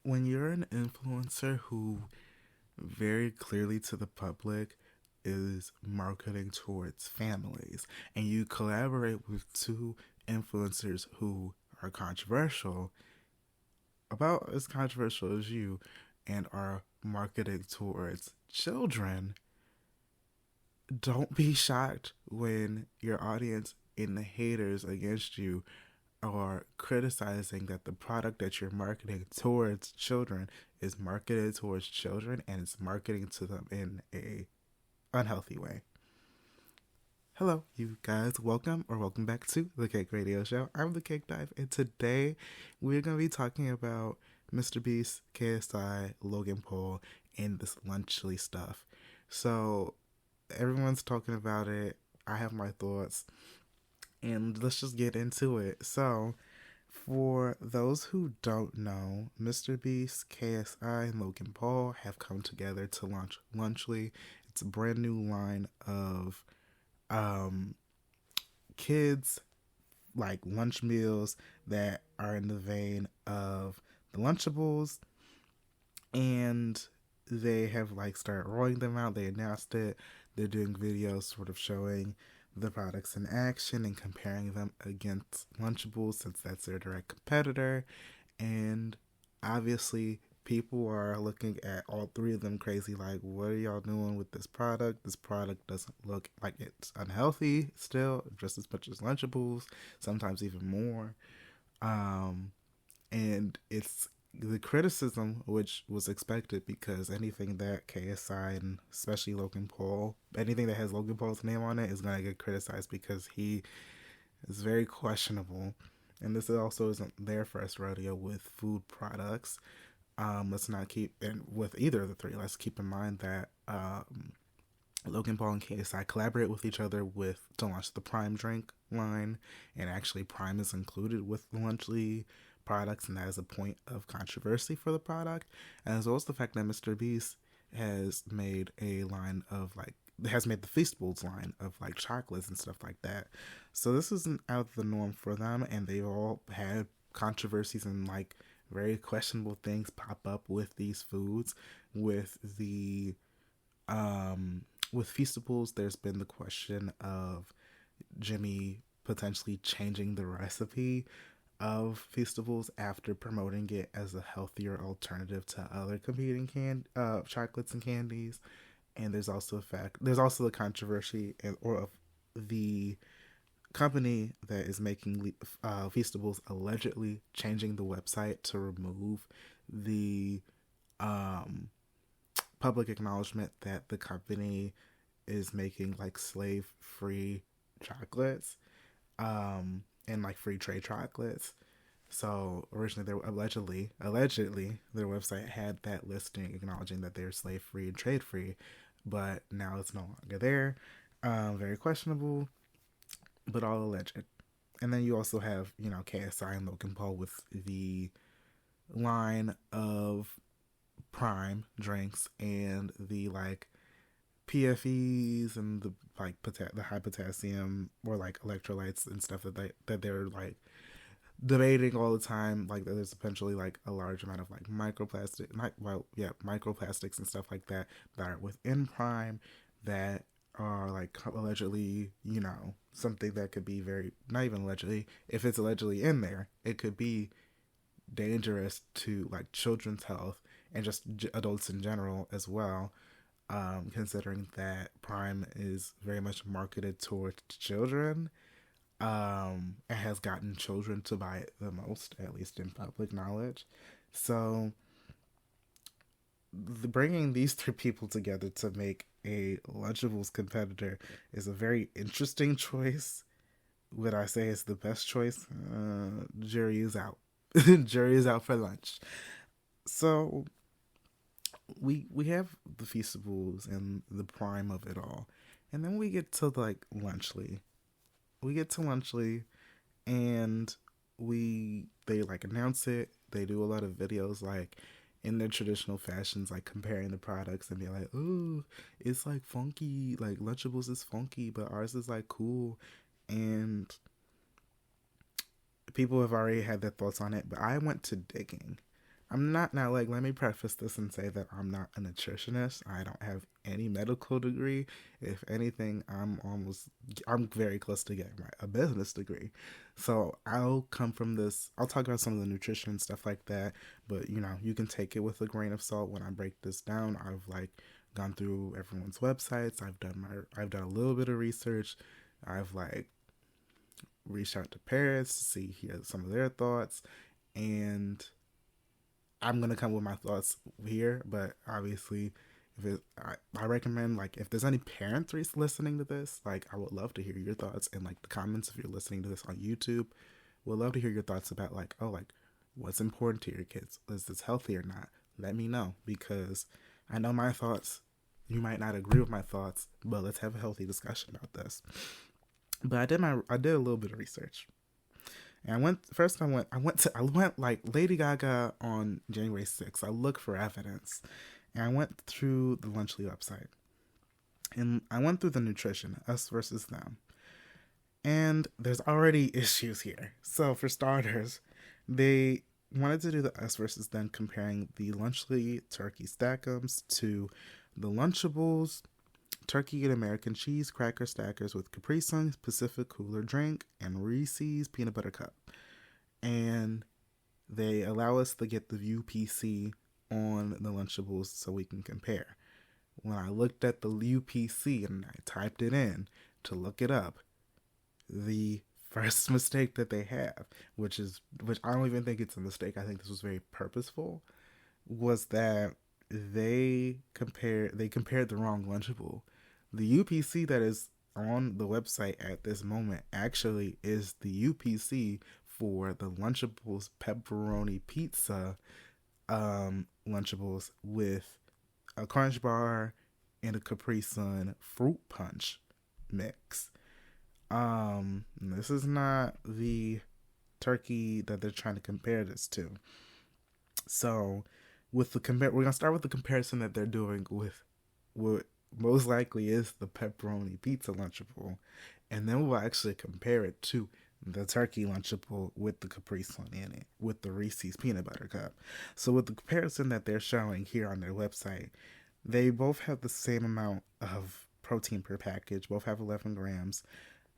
when you're an influencer who very clearly to the public is marketing towards families, and you collaborate with two influencers who are controversial, about as controversial as you, and are marketing towards children, don't be shocked when your audience and the haters against you are criticizing that the product that you're marketing towards children is marketed towards children and it's marketing to them in a unhealthy way. Hello, you guys. Welcome back to the Cake Radio Show. I'm the CakeDive, and today we're going to be talking about Mr. Beast, KSI, Logan Paul, and this lunchly stuff. So, everyone's talking about it. I have my thoughts, and let's just get into it. So, for those who don't know, Mr. Beast, KSI, and Logan Paul have come together to launch Lunchly. It's a brand new line of um, kids like lunch meals that are in the vein of the Lunchables, and they have like started rolling them out. They announced it. They're doing videos sort of showing the products in action and comparing them against Lunchables since that's their direct competitor. And obviously people are looking at all three of them crazy like, what are y'all doing with this product? This product doesn't look like it's unhealthy still, just as much as Lunchables, sometimes even more. And it's the criticism, which was expected because anything that KSI and especially Logan Paul, anything that has Logan Paul's name on it is going to get criticized because he is very questionable. And this also isn't their first rodeo with food products. Let's not keep, and with either of the three, let's keep in mind that Logan Paul and KSI collaborate with each other to launch the Prime drink line, and actually Prime is included with the Lunchly products, and that is a point of controversy for the product. And as well as the fact that Mr. Beast has made a line of like has made the Feastables line of like chocolates and stuff like that. So this isn't out of the norm for them, and they've all had controversies and like very questionable things pop up with these foods. With the with Feastables, there's been the question of Jimmy potentially changing the recipe of Feastables after promoting it as a healthier alternative to other competing chocolates and candies. And there's also the controversy or of the company that is making Feastables allegedly changing the website to remove the public acknowledgement that the company is making like slave-free chocolates and like free trade chocolates. So originally, they were allegedly their website had that listing acknowledging that they're slave-free and trade-free, but now it's no longer there. Very questionable, but all alleged. And then you also have, KSI and Logan Paul with the line of Prime drinks and the like PFEs and the like the high potassium or like electrolytes and stuff that they're like debating all the time, like that there's potentially like a large amount of like microplastics and stuff like that are within Prime that are like allegedly, something that could be very, not even allegedly, if it's allegedly in there, it could be dangerous to like children's health and just adults in general as well. Considering that Prime is very much marketed towards children, it has gotten children to buy it the most, at least in public knowledge. So, bringing these three people together to make a Lunchables competitor is a very interesting choice. Would I say it's the best choice? Jury is out. Jury is out for lunch. So, we have the Feastables and the Prime of it all. And then we get to like Lunchly. And they like announce it. They do a lot of videos like in their traditional fashions, like comparing the products and be like, oh, it's like funky, like Lunchables is funky, but ours is like cool. And people have already had their thoughts on it, but I went to digging. I'm not now, like, let me preface this and say that I'm not a nutritionist. I don't have any medical degree. If anything, I'm very close to getting a business degree. So I'll come from this, I'll talk about some of the nutrition and stuff like that, but you can take it with a grain of salt when I break this down. I've like gone through everyone's websites. I've done a little bit of research. I've like reached out to parents to hear some of their thoughts, and I'm gonna come with my thoughts here, but obviously, I recommend, like, if there's any parents listening to this, like, I would love to hear your thoughts in like the comments. If you're listening to this on YouTube, we'd love to hear your thoughts about like, oh, like, what's important to your kids? Is this healthy or not? Let me know, because I know my thoughts. You might not agree with my thoughts, but let's have a healthy discussion about this. But I did a little bit of research. And I went like Lady Gaga on January 6th. I looked for evidence. And I went through the Lunchly website. And I went through the nutrition, us versus them. And there's already issues here. So for starters, they wanted to do the us versus them, comparing the Lunchly turkey stackums to the Lunchables turkey and American cheese cracker stackers with Capri Sun Pacific Cooler drink and Reese's peanut butter cup. And they allow us to get the UPC on the Lunchables so we can compare. When I looked at the UPC and I typed it in to look it up, the first mistake that they have, which I don't even think it's a mistake, I think this was very purposeful, was that they compared the wrong Lunchable. The UPC that is on the website at this moment actually is the UPC for the Lunchables pepperoni pizza Lunchables with a Crunch Bar and a Capri Sun fruit punch mix. This is not the turkey that they're trying to compare this to. So we're gonna start with the comparison that they're doing with what most likely is the pepperoni pizza Lunchable, and then we'll actually compare it to the turkey Lunchable with the Capri Sun in it, with the Reese's peanut butter cup. So with the comparison that they're showing here on their website, they both have the same amount of protein per package, both have 11 grams.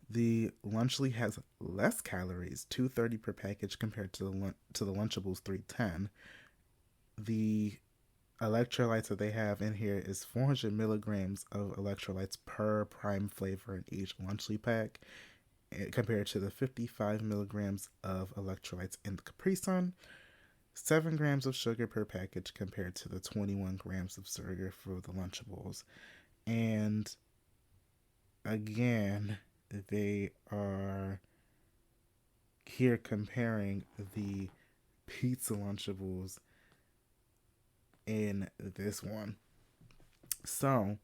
The Lunchly has less calories, 230 per package, compared to the Lunchables 310. The electrolytes that they have in here is 400 milligrams of electrolytes per prime flavor in each Lunchly pack, compared to the 55 milligrams of electrolytes in the Capri Sun. 7 grams of sugar per package compared to the 21 grams of sugar for the Lunchables. And again, they are here comparing the pizza Lunchables in this one. So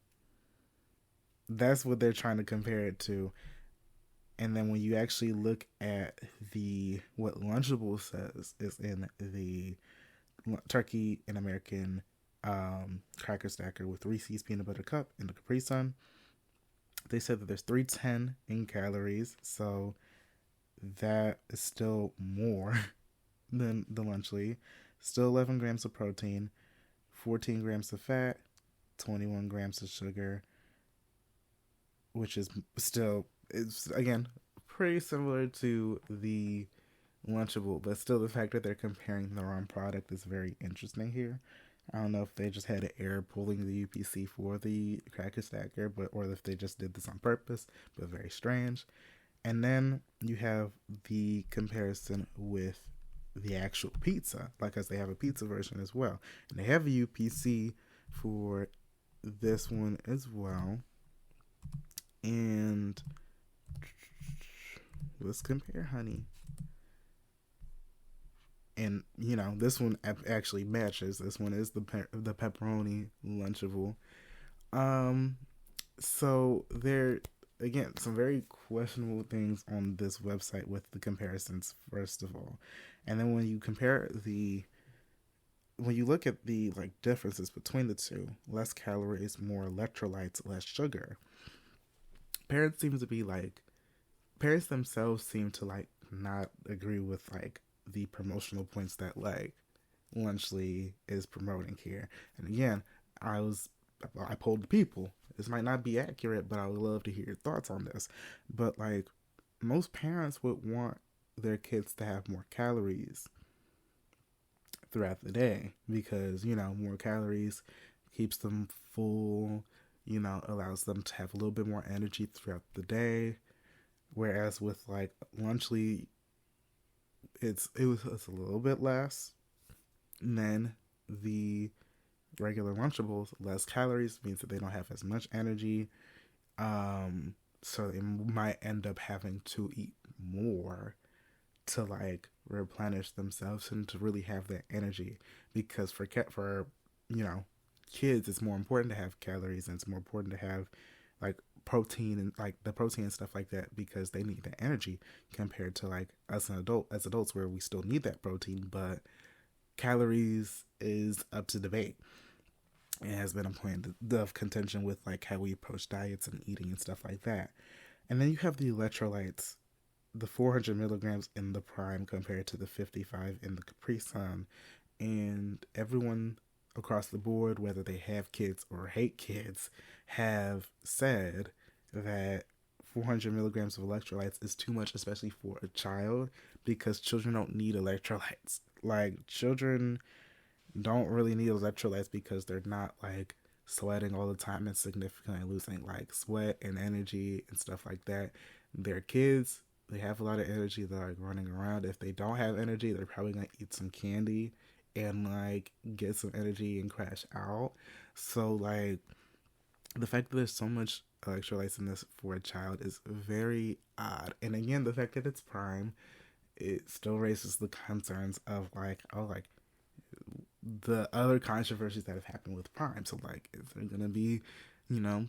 that's what they're trying to compare it to. And then when you actually look at what Lunchable says is in the turkey and American cracker stacker with Reese's peanut butter cup and the Capri Sun, they said that there's 310 in calories, so that is still more than the Lunchly. Still 11 grams of protein, 14 grams of fat, 21 grams of sugar, which is still, it's again pretty similar to the Lunchable, but still the fact that they're comparing the wrong product is very interesting here. I don't know if they just had an error pulling the UPC for the cracker stacker, or if they just did this on purpose, but very strange. And then you have the comparison with the actual pizza, because they have a pizza version as well. And they have a UPC for this one as well. And let's compare, honey. And this one actually matches. This one is the pepperoni Lunchable. So there again some very questionable things on this website with the comparisons, first of all, and then when you look at the differences between the two, less calories, more electrolytes, less sugar. Parents themselves seem to not agree with the promotional points that Lunchly is promoting here. And again, I polled the people. This might not be accurate, but I would love to hear your thoughts on this. But like, most parents would want their kids to have more calories throughout the day because, more calories keeps them full, allows them to have a little bit more energy throughout the day. Whereas with like Lunchly, it's a little bit less than the regular Lunchables. Less calories means that they don't have as much energy. So they might end up having to eat more to like replenish themselves and to really have that energy. Because for kids, it's more important to have calories and it's more important to have like protein and like the protein and stuff like that because they need the energy compared to like us as adults where we still need that protein, but calories is up to debate. It has been a point of contention with like how we approach diets and eating and stuff like that. And then you have the electrolytes, the 400 milligrams in the Prime compared to the 55 in the Capri Sun. And everyone across the board, whether they have kids or hate kids, have said that 400 milligrams of electrolytes is too much, especially for a child, because children don't need electrolytes. Like, children don't really need electrolytes because they're not like sweating all the time and significantly losing like sweat and energy and stuff like that. They're kids. They have a lot of energy. They're like running around. If they don't have energy, they're probably gonna eat some candy and like get some energy and crash out. So like the fact that there's so much electrolytes in this for a child is very odd. And again, the fact that it's Prime, it still raises the concerns of like, oh, like the other controversies that have happened with Prime. So like, is there gonna be,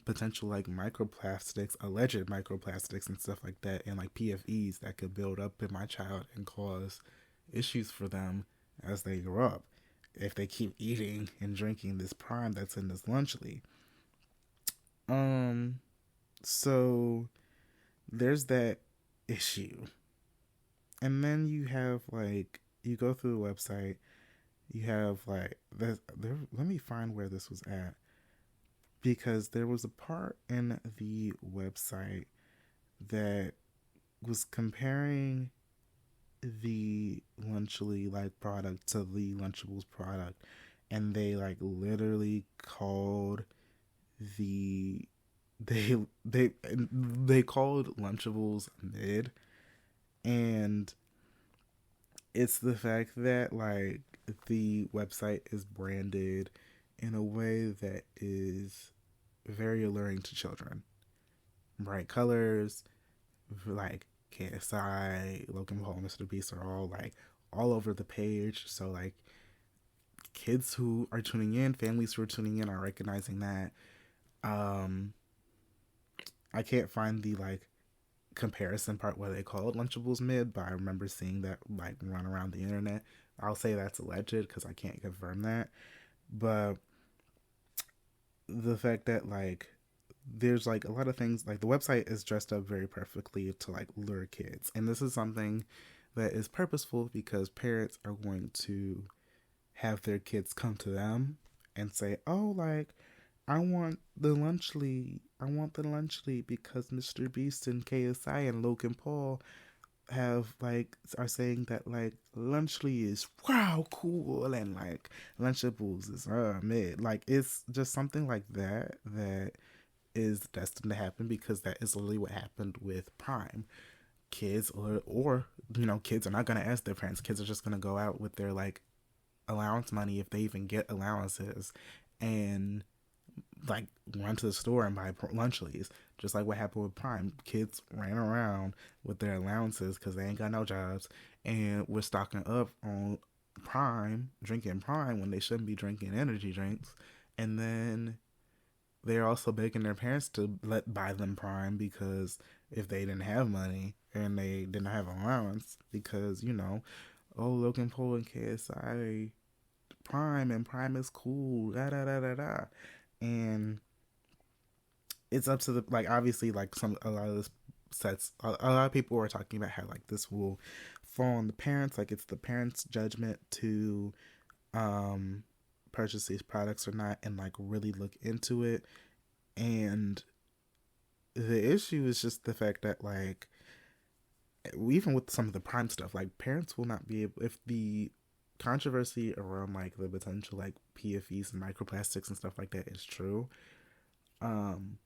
potential like microplastics, alleged microplastics and stuff like that, and like PFEs that could build up in my child and cause issues for them as they grow up if they keep eating and drinking this Prime that's in this Lunchly. So there's that issue. And then you have like, you go through the website, you have like let me find where this was at, because there was a part in the website that was comparing the Lunchly like product to the Lunchables product, and they like literally called the they called Lunchables mid. And it's the fact that like the website is branded in a way that is very alluring to children. Bright colors, like KSI, Logan Paul, Mr. Beast are all like all over the page. So like kids who are tuning in, families who are tuning in are recognizing that. I can't find the like comparison part where they call it Lunchables mid, but I remember seeing that like run around the internet. I'll say that's alleged because I can't confirm that. But the fact that like there's like a lot of things, like the website is dressed up very perfectly to like lure kids, and this is something that is purposeful because parents are going to have their kids come to them and say, oh, like I want the Lunchly because Mr. Beast and KSI and Logan Paul have like are saying that like Lunchly is wow cool and like Lunchables is mid. Like it's just something like that is destined to happen because that is literally what happened with Prime. Kids or kids are not gonna ask their parents. Kids are just gonna go out with their like allowance money if they even get allowances and like run to the store and buy Lunchlys, just like what happened with Prime. Kids ran around with their allowances because they ain't got no jobs and we're stocking up on Prime, drinking Prime when they shouldn't be drinking energy drinks, and then they're also begging their parents to buy them Prime because if they didn't have money and they didn't have allowance because oh, Logan Paul and KSI Prime and Prime is cool, da da da da da. And it's up to the like obviously like a lot of this sets a lot of people are talking about how like this will fall on the parents, like it's the parents' judgment to um purchase these products or not, and like really look into it. And the issue is just the fact that like even with some of the prime stuff, like parents will not be able, if the controversy around like the potential like PFEs and microplastics and stuff like that is true. um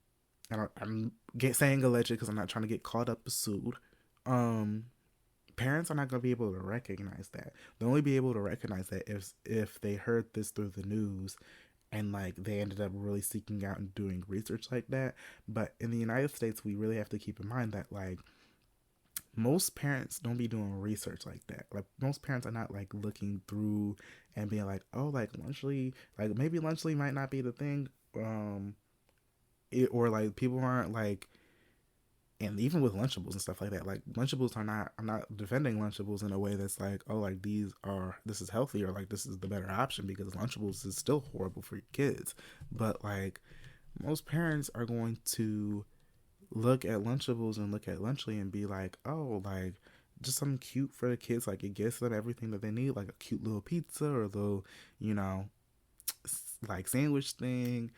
I'm saying alleged because I'm not trying to get caught up or sued. um Parents are not going to be able to recognize that. They'll only be able to recognize that if they heard this through the news, and like they ended up really seeking out and doing research like that. But in the United States, we really have to keep in mind that like most parents don't be doing research like that. Like most parents are not like looking through and being like, oh, like lunchly, like maybe lunchly might not be the thing. Or like people aren't like, and even with lunchables and stuff like that, like lunchables are not, I'm not defending lunchables in a way that's like, oh, like this is healthy, or like this is the better option, because lunchables is still horrible for your kids. But like most parents are going to look at lunchables and look at lunchly and be like, oh, like just something cute for the kids, like it gives them everything that they need, like a cute little pizza or a little, you know, like sandwich thing,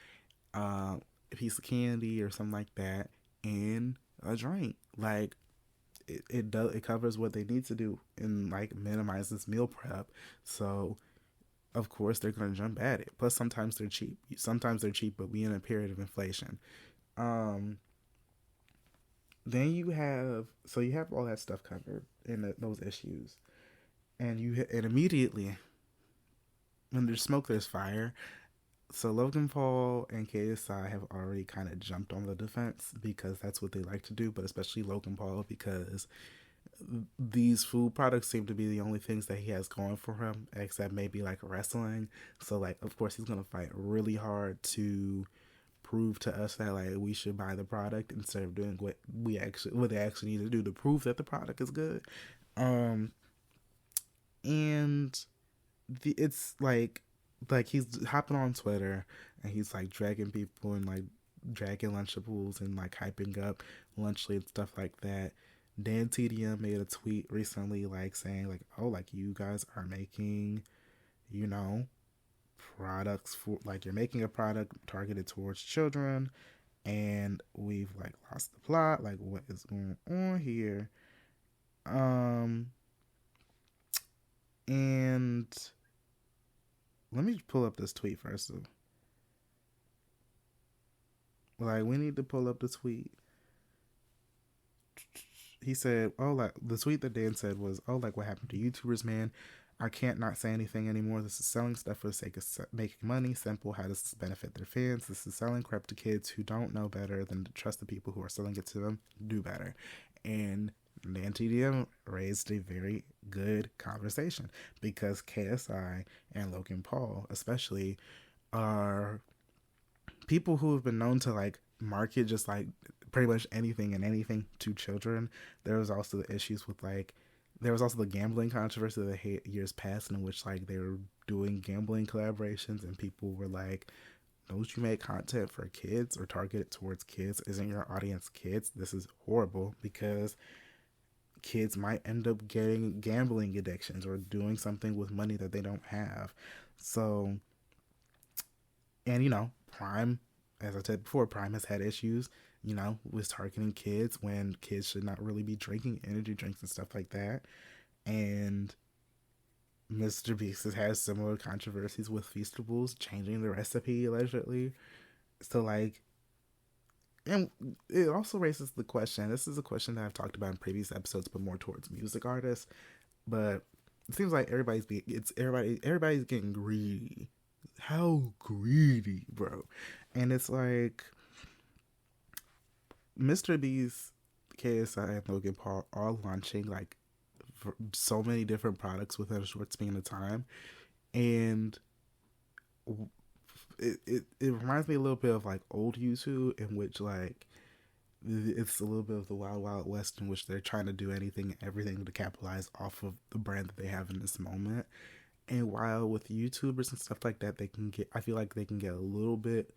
a piece of candy or something like that, and a drink. Like it covers what they need to do and like minimizes meal prep. So of course they're gonna jump at it. Plus sometimes they're cheap. Sometimes they're cheap, but we in a period of inflation. Um, then you have all that stuff covered in those issues, and and immediately when there's smoke, there's fire. So Logan Paul and KSI have already kind of jumped on the defense because that's what they like to do, but especially Logan Paul because these food products seem to be the only things that he has going for him, except maybe like wrestling. So like, of course, he's gonna fight really hard to prove to us that like we should buy the product instead of doing what they actually need to do to prove that the product is good. Um, and it's like he's hopping on Twitter and he's like dragging people and like dragging Lunchables and like hyping up Lunchly and stuff like that. Dan TDM made a tweet recently like saying like, oh, like you guys are making, you know, products for like you're making a product targeted towards children, and we've like lost the plot, like what is going on here. um and let me pull up this tweet first. Like we need to pull up the tweet. He said, oh, like the tweet that Dan said was, oh, like what happened to YouTubers, man? I can't not say anything anymore. This is selling stuff for the sake of making money. Simple. How does this benefit their fans? This is selling crap to kids who don't know better than to trust the people who are selling it to them do better. And Dan TDM raised a very good conversation because KSI and Logan Paul, especially, are people who have been known to like market just like pretty much anything and anything to children. There was also the issues with like there was also the gambling controversy that hit years past, in which like they were doing gambling collaborations and people were like, don't you make content for kids or target it towards kids? Isn't your audience kids? This is horrible because kids might end up getting gambling addictions or doing something with money that they don't have. So, and you know, Prime, as I said before, Prime has had issues, you know, with targeting kids when kids should not really be drinking energy drinks and stuff like that. And Mr. Beast has had similar controversies with Feastables changing the recipe allegedly. So like, and it also raises the question. This is a question that I've talked about in previous episodes, but more towards music artists. But it seems like everybody's getting greedy. How greedy, bro? And it's like Mr. Beast, KSI, and Logan Paul are launching like so many different products within a short span of time, and it reminds me a little bit of like old YouTube, in which like it's a little bit of the wild wild west, in which they're trying to do anything and everything to capitalize off of the brand that they have in this moment. And while with YouTubers and stuff like that, they can get, I feel like they can get a little bit,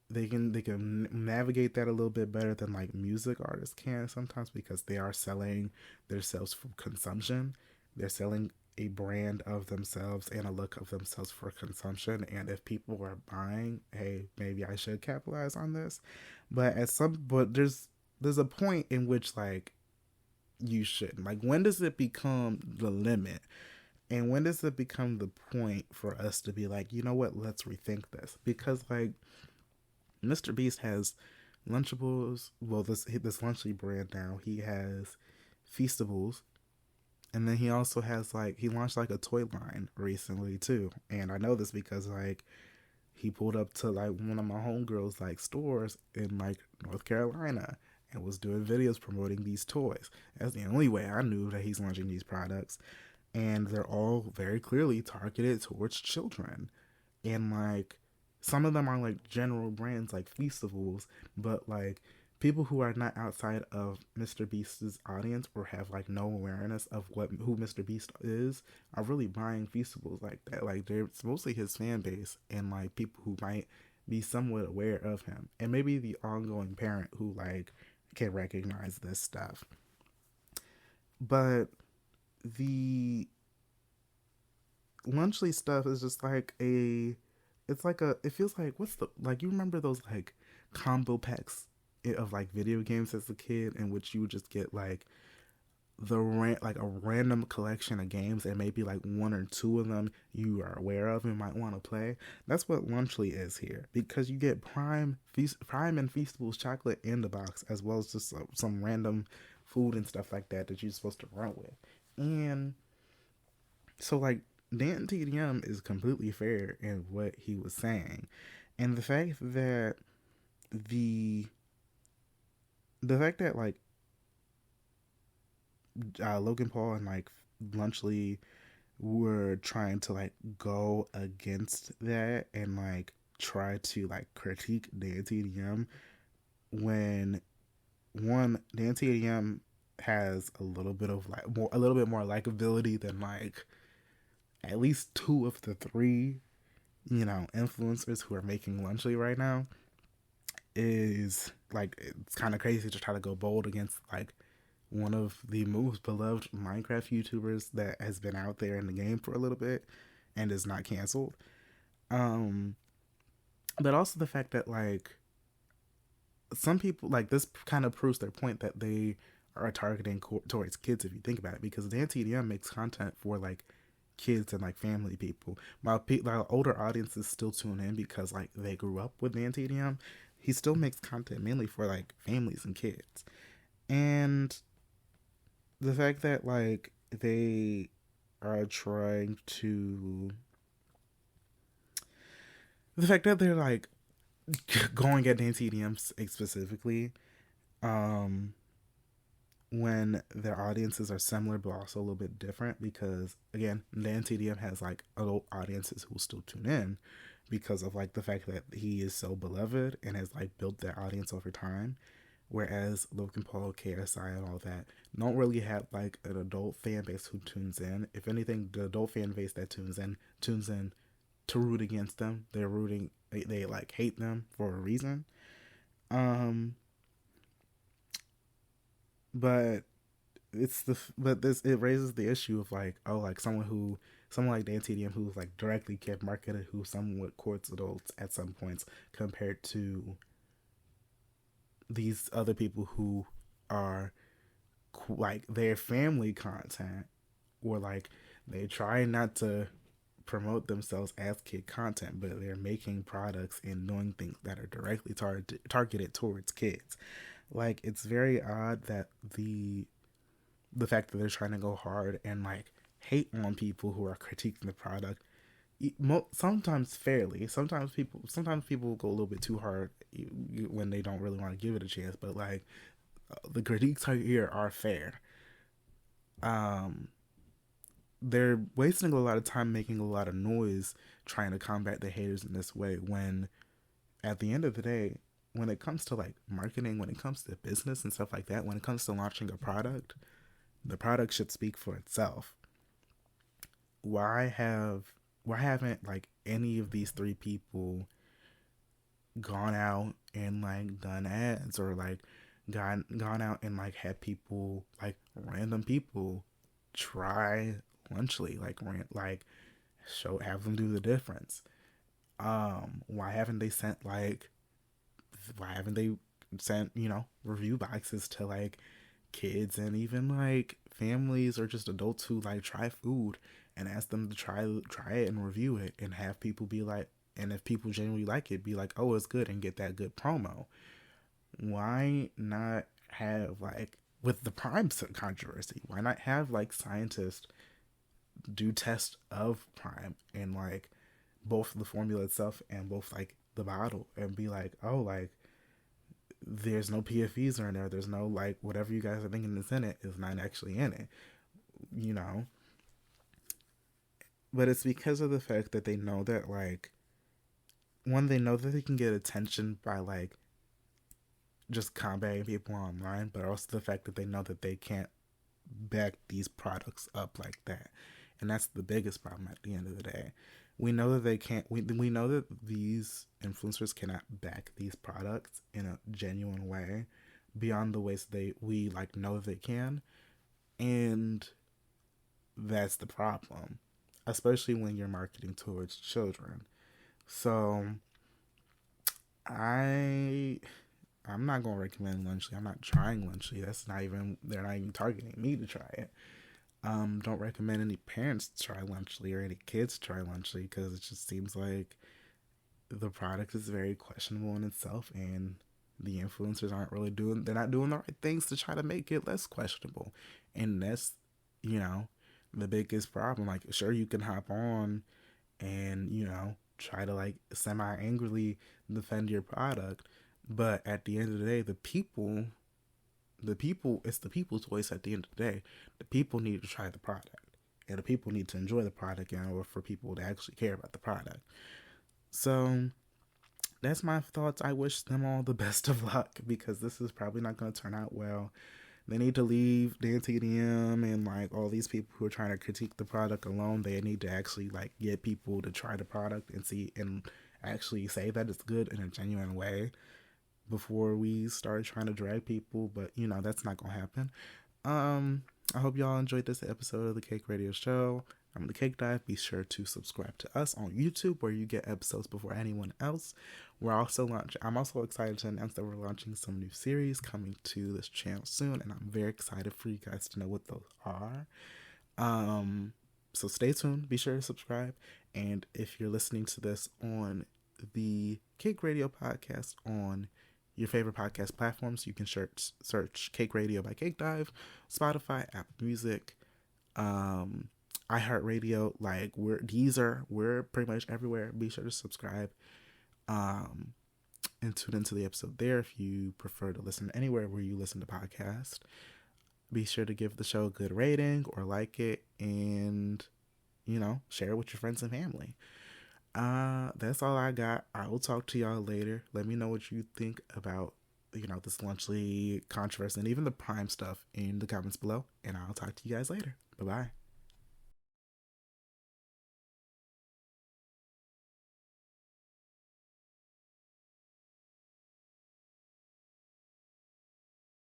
they can navigate that a little bit better than like music artists can sometimes, because they are selling themselves for consumption. They're selling a brand of themselves and a look of themselves for consumption. And if people are buying, hey, maybe I should capitalize on this. But there's a point in which like you shouldn't. Like, when does it become the limit? And when does it become the point for us to be like, you know what, let's rethink this? Because like Mr. Beast has Lunchables. Well, this Lunchy brand now. He has Feastables, and then he also has like he launched like a toy line recently too. And I know this because like he pulled up to like one of my homegirls like stores in like North Carolina and was doing videos promoting these toys. That's the only way I knew that he's launching these products, and they're all very clearly targeted towards children. And like some of them are like general brands like Feastables, but like people who are not outside of Mr. Beast's audience or have like no awareness of who Mr. Beast is are really buying Feastables like that. Like it's mostly his fan base and like people who might be somewhat aware of him, and maybe the ongoing parent who like can recognize this stuff. But the Lunchley stuff is just like it's like it feels like, what's the, like, you remember those like combo packs of like video games as a kid in which you would just get like like a random collection of games and maybe like one or two of them you are aware of and might want to play. That's what Lunchly is here, because you get Prime and Feastables chocolate in the box, as well as just some random food and stuff like that you're supposed to run with. And so like Dan TDM is completely fair in what he was saying, and the the fact that like Logan Paul and like Lunchley were trying to like go against that and like try to like critique Dan TDM, when one, Dan TDM has a little bit more likability than like at least two of the three, influencers who are making Lunchley right now. Is like, it's kind of crazy to try to go bold against like one of the most beloved Minecraft YouTubers that has been out there in the game for a little bit and is not canceled. Um, but also the fact that like some people, like, this kind of proves their point that they are targeting towards kids, if you think about it, because Dan TDM makes content for like kids and like family people, while older audiences still tune in because like they grew up with Dan TDM. He still makes content mainly for like families and kids. And the fact that like they are trying to the fact that they're like going at Dan TDM specifically, um when their audiences are similar but also a little bit different, because again, Dan TDM has like adult audiences who still tune in because of like the fact that he is so beloved and has like built their audience over time, whereas Logan Paul, KSI, and all that don't really have like an adult fan base who tunes in. If anything, the adult fan base that tunes in to root against them. They like hate them for a reason. Um but it raises the issue of like, oh, like someone like Dan TDM who's like directly get marketed, who somewhat courts adults at some points, compared to these other people who are like their family content, or like they try not to promote themselves as kid content, but they're making products and doing things that are directly targeted towards kids. Like, it's very odd that the fact that they're trying to go hard and like hate on people who are critiquing the product, sometimes fairly. Sometimes people go a little bit too hard when they don't really want to give it a chance. But like, the critiques here are fair. Um, they're wasting a lot of time making a lot of noise trying to combat the haters in this way, when at the end of the day, when it comes to like marketing, when it comes to business and stuff like that, when it comes to launching a product, the product should speak for itself. Why haven't like any of these three people gone out and like done ads, or like gone out and like had people, like random people, try Lunchly, like have them do the difference. Why haven't they sent review boxes to like kids and even like families or just adults who like try food and ask them to try it and review it and have people be like, and if people genuinely like it, be like, oh, it's good, and get that good promo. Why not have like with the Prime controversy? Why not have like scientists do tests of Prime and like both the formula itself and both like the bottle and be like, oh, like there's no PFEs in there. There's no like whatever you guys are thinking is in it is not actually in it, you know. But it's because of the fact that they know that like one, they know that they can get attention by like just combating people online, but also the fact that they know that they can't back these products up like that. And that's the biggest problem at the end of the day. We know that they can't, we know that these influencers cannot back these products in a genuine way beyond the ways we like know that they can. And that's the problem, especially when you're marketing towards children. So I'm not gonna recommend Lunchly. I'm not trying Lunchly. They're not even targeting me to try it. Don't recommend any parents to try Lunchly or any kids to try Lunchly because it just seems like the product is very questionable in itself, and the influencers they're not doing the right things to try to make it less questionable. And that's, the biggest problem. Like, sure, you can hop on and, try to like semi-angrily defend your product, but at the end of the day, it's the people's voice at the end of the day. The people need to try the product, and the people need to enjoy the product in order for people to actually care about the product. So that's my thoughts. I wish them all the best of luck because this is probably not going to turn out well. They need to leave Dancing DM and like all these people who are trying to critique the product alone. They need to actually like get people to try the product and see and actually say that it's good in a genuine way before we start trying to drag people. But that's not gonna happen. I hope y'all enjoyed this episode of the Cake Radio Show. I'm the CakeDive. Be sure to subscribe to us on YouTube where you get episodes before anyone else. I'm also excited to announce that we're launching some new series coming to this channel soon, and I'm very excited for you guys to know what those are. So stay tuned. Be sure to subscribe. And if you're listening to this on the Cake Radio podcast on your favorite podcast platforms, you can search Cake Radio by CakeDive, Spotify, Apple Music, iHeartRadio, like we're pretty much everywhere. Be sure to subscribe and tune into the episode there if you prefer to listen anywhere where you listen to podcasts. Be sure to give the show a good rating or like it, and share it with your friends and family. That's all I got. I will talk to y'all later. Let me know what you think about this Lunchly controversy and even the Prime stuff in the comments below, and I'll talk to you guys later. Bye-bye.